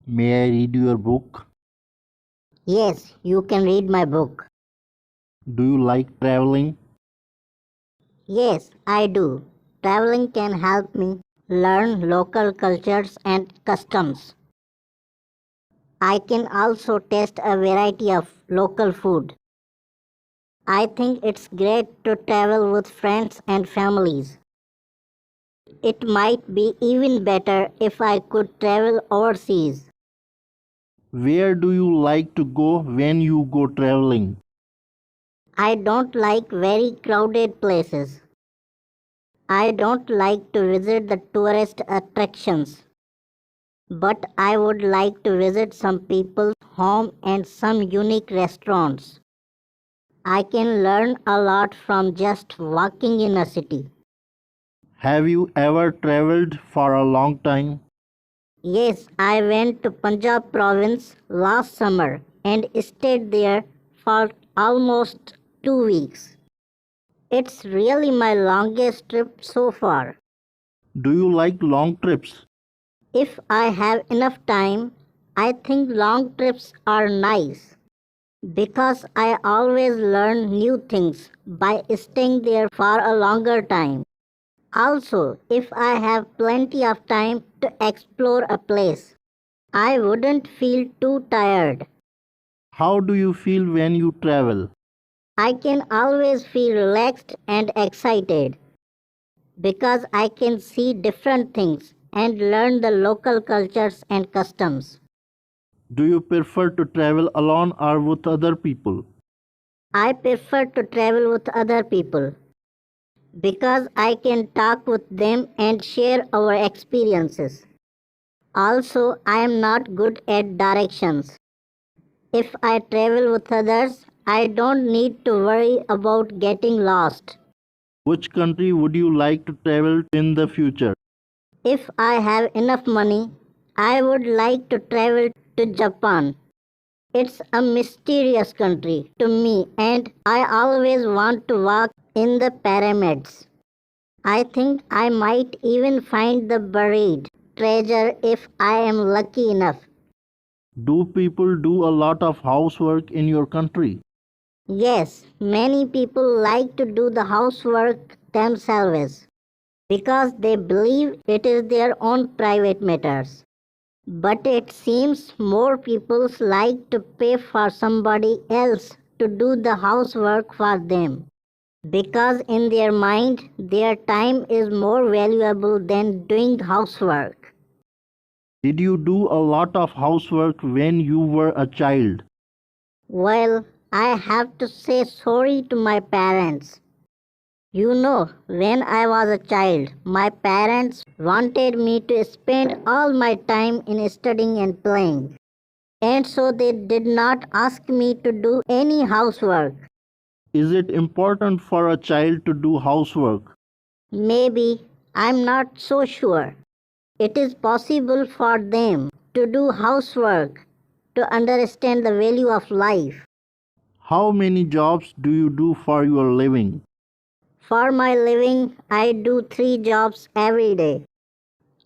May I read your book? Yes, you can read my book. Do you like traveling? Yes, I do. Traveling can help me learn local cultures and customs. I can also taste a variety of local food. I think it's great to travel with friends and families. It might be even better if I could travel overseas. Where do you like to go when you go traveling? I don't like very crowded places. I don't like to visit the tourist attractions. But I would like to visit some people's home and some unique restaurants. I can learn a lot from just walking in a city. Have you ever traveled for a long time? Yes, I went to Punjab province last summer and stayed there for almost 2 weeks. It's really my longest trip so far. Do you like long trips? If I have enough time, I think long trips are nice. Because I always learn new things by staying there for a longer time. Also, if I have plenty of time to explore a place, I wouldn't feel too tired. How do you feel when you travel? I can always feel relaxed and excited because I can see different things and learn the local cultures and customs. Do you prefer to travel alone or with other people? I prefer to travel with other people because I can talk with them and share our experiences. Also, I am not good at directions. If I travel with others, I don't need to worry about getting lost. Which country would you like to travel in the future? If I have enough money, I would like to travel to Japan. It's a mysterious country to me, and I always want to walk in the pyramids. I think I might even find the buried treasure if I am lucky enough. Do people do a lot of housework in your country? Yes, many people like to do the housework themselves because they believe it is their own private matters. But it seems more people like to pay for somebody else to do the housework for them because in their mind their time is more valuable than doing housework. Did you do a lot of housework when you were a child? Well, I have to say sorry to my parents. You know, when I was a child, my parents wanted me to spend all my time in studying and playing. And so they did not ask me to do any housework. Is it important for a child to do housework? Maybe, I'm not so sure. It is possible for them to do housework to understand the value of life. How many jobs do you do for your living? For my living, I do 3 jobs every day.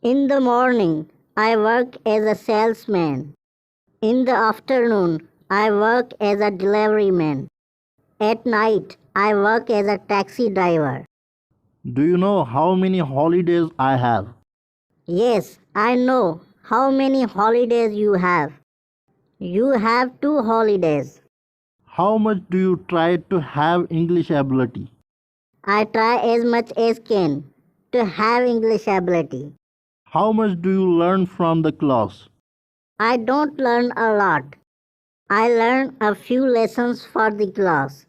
In the morning, I work as a salesman. In the afternoon, I work as a deliveryman. At night, I work as a taxi driver. Do you know how many holidays I have? Yes, I know how many holidays you have. You have 2 holidays. How much do you try to have English ability? I try as much as can to have English ability. How much do you learn from the class? I don't learn a lot. I learn a few lessons for the class.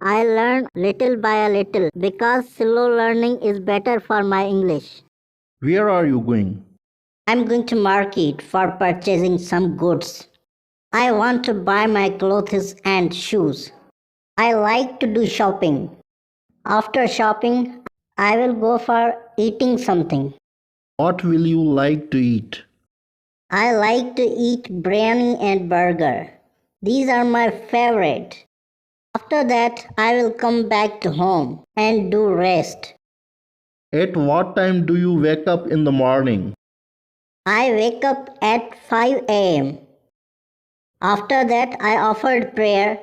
I learn little by a little because slow learning is better for my English. Where are you going? I'm going to market for purchasing some goods. I want to buy my clothes and shoes. I like to do shopping. After shopping, I will go for eating something. What will you like to eat? I like to eat biryani and burger. These are my favorite. After that, I will come back to home and do rest. At what time do you wake up in the morning? I wake up at 5 a.m. After that, I offered prayer.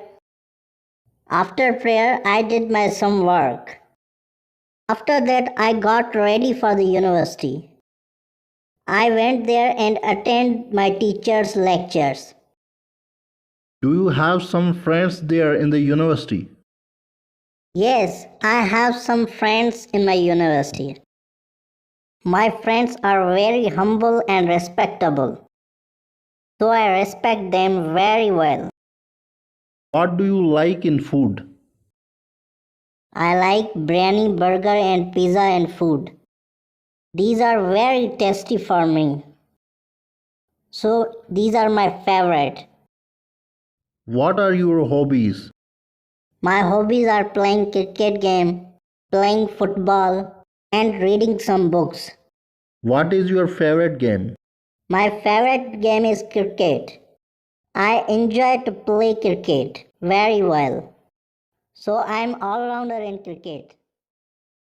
After prayer, I did my some work. After that, I got ready for the university. I went there and attended my teacher's lectures. Do you have some friends there in the university? Yes, I have some friends in my university. My friends are very humble and respectable, so I respect them very well. What do you like in food? I like biryani, burger, and pizza and food. These are very tasty for me. So these are my favorite. What are your hobbies? My hobbies are playing cricket game, playing football, and reading some books. What is your favorite game? My favorite game is cricket. I enjoy to play cricket very well. So I'm all rounder in cricket.